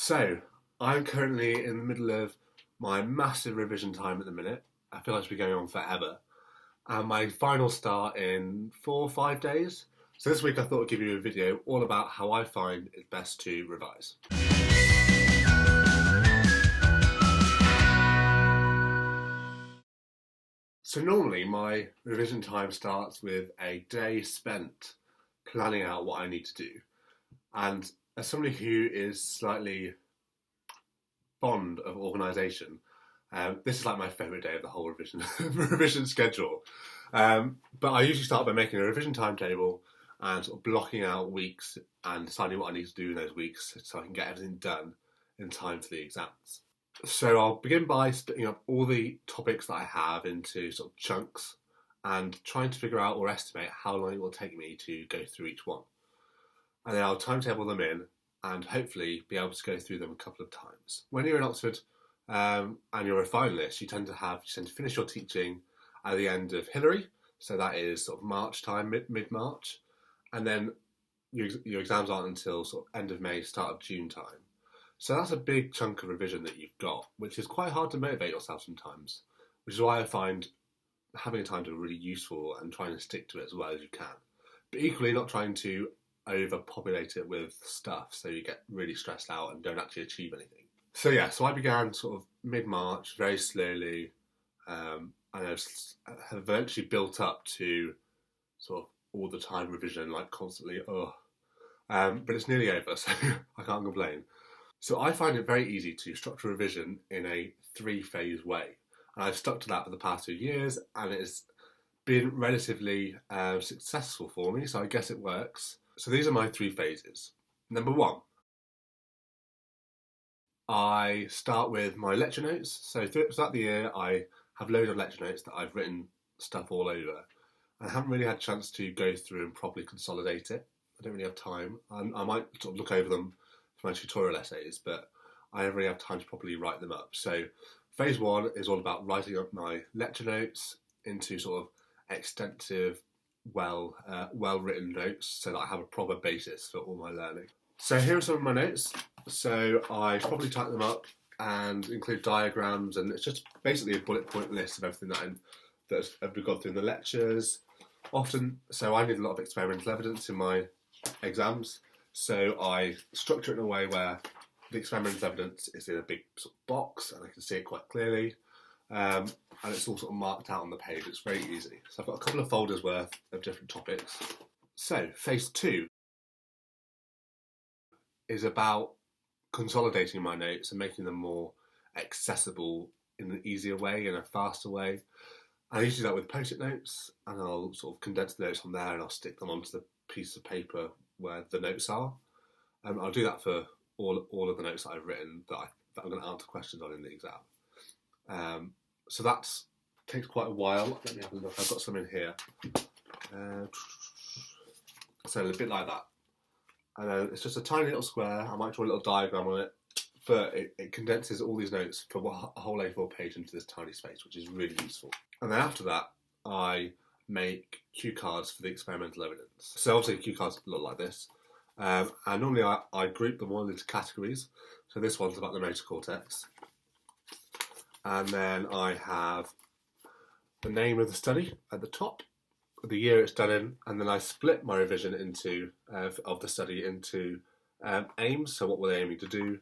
So, I'm currently in the middle of my massive revision time at the minute. I feel like it's been going on forever. And my final start in 4 or 5 days. So this week I thought I'd give you a video all about how I find it best to revise. So normally my revision time starts with a day spent planning out what I need to do. And as somebody who is slightly fond of organisation, this is like my favourite day of the whole revision schedule. But I usually start by making a revision timetable and sort of blocking out weeks and deciding what I need to do in those weeks so I can get everything done in time for the exams. So I'll begin by splitting up all the topics that I have into sort of chunks and trying to figure out or estimate how long it will take me to go through each one. And then I'll timetable them in and hopefully be able to go through them a couple of times. When you're in Oxford and you're a finalist, you tend to finish your teaching at the end of Hilary, so that is sort of March time, mid-March, and then your exams aren't until sort of end of May, start of June time. So that's a big chunk of revision that you've got, which is quite hard to motivate yourself sometimes, which is why I find having a timetable really useful and trying to stick to it as well as you can. But equally not trying to overpopulate it with stuff so you get really stressed out and don't actually achieve anything. So I began sort of mid-March, very slowly, and have eventually built up to sort of all the time revision, like constantly, but it's nearly over, so I can't complain. So I find it very easy to structure revision in a 3-phase way. And I've stuck to that for the past 2 years, and it's been relatively successful for me, so I guess it works. So these are my 3 phases. Number 1, I start with my lecture notes. So throughout the year, I have loads of lecture notes that I've written stuff all over. I haven't really had a chance to go through and properly consolidate it. I don't really have time. I might sort of look over them for my tutorial essays, but I don't really have time to properly write them up. So phase 1 is all about writing up my lecture notes into sort of extensive, well-written notes so that I have a proper basis for all my learning. So here are some of my notes. So I probably type them up and include diagrams, and it's just basically a bullet point list of everything that we've gone through in the lectures. Often, so I need a lot of experimental evidence in my exams, so I structure it in a way where the experimental evidence is in a big sort of box and I can see it quite clearly. And it's all sort of marked out on the page. It's very easy. So I've got a couple of folders worth of different topics. So phase 2 is about consolidating my notes and making them more accessible in an easier way, in a faster way. I usually do that with post-it notes, and I'll sort of condense the notes on there and I'll stick them onto the piece of paper where the notes are. I'll do that for all of the notes that I've written that I'm going to answer questions on in the exam. So that takes quite a while. Let me have a look. I've got some in here. So a bit like that. And then it's just a tiny little square. I might draw a little diagram on it, but it condenses all these notes for a whole A4 page into this tiny space, which is really useful. And then after that, I make cue cards for the experimental evidence. So obviously cue cards look like this. And normally I group them all into categories. So this one's about the motor cortex. And then I have the name of the study at the top, the year it's done in, and then I split my revision of the study into aims, so what were they aiming to do,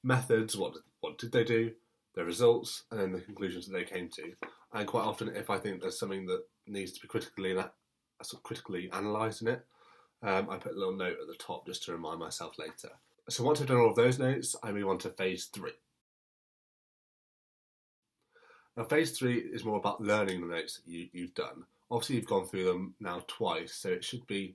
methods, what did they do, their results, and then the conclusions that they came to. And quite often, if I think there's something that needs to be critically analysed in it, I put a little note at the top just to remind myself later. So once I've done all of those notes, I move on to phase 3. Now, phase 3 is more about learning the notes that you've done. Obviously, you've gone through them now twice, so it should be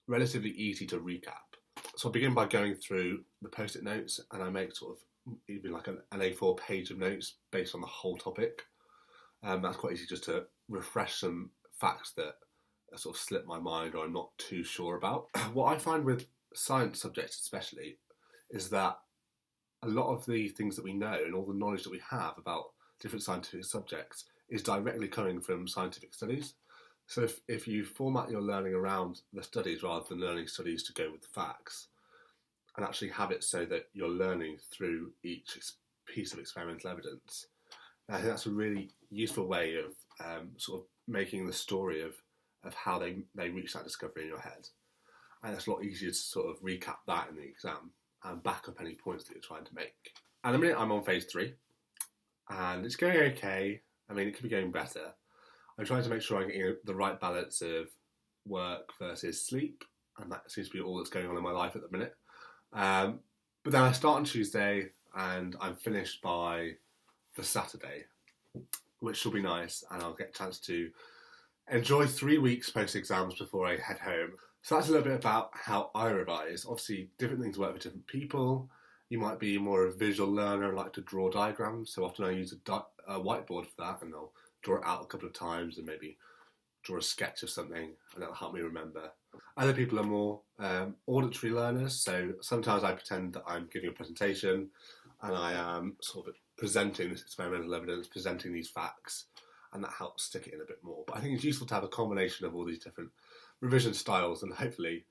relatively easy to recap. So I begin by going through the post-it notes, and I make sort of even like an A4 page of notes based on the whole topic. That's quite easy just to refresh some facts that sort of slip my mind or I'm not too sure about. What I find with science subjects especially is that a lot of the things that we know and all the knowledge that we have about different scientific subjects is directly coming from scientific studies. So if you format your learning around the studies rather than learning studies to go with the facts, and actually have it so that you're learning through each piece of experimental evidence. And I think that's a really useful way of sort of making the story of how they reach that discovery in your head. And it's a lot easier to sort of recap that in the exam and back up any points that you're trying to make. And at the minute I'm on phase 3, and it's going okay. I mean, it could be going better. I'm trying to make sure I'm getting the right balance of work versus sleep, and that seems to be all that's going on in my life at the minute. But then I start on Tuesday, and I'm finished by the Saturday, which will be nice, and I'll get a chance to enjoy 3 weeks post-exams before I head home. So that's a little bit about how I revise. Obviously, different things work for different people. You might be more of a visual learner and like to draw diagrams, so often I use a whiteboard for that, and I'll draw it out a couple of times and maybe draw a sketch of something, and that'll help me remember. Other people are more auditory learners, so sometimes I pretend that I'm giving a presentation and I am sort of presenting this experimental evidence, presenting these facts, and that helps stick it in a bit more. But I think it's useful to have a combination of all these different revision styles, and hopefully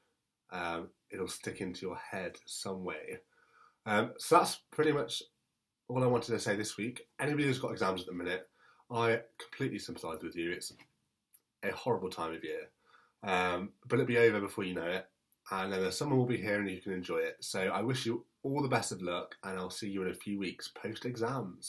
it'll stick into your head some way. So that's pretty much all I wanted to say this week. Anybody who's got exams at the minute, I completely sympathise with you. It's a horrible time of year, but it'll be over before you know it, and then the summer will be here and you can enjoy it. So I wish you all the best of luck, and I'll see you in a few weeks post-exams.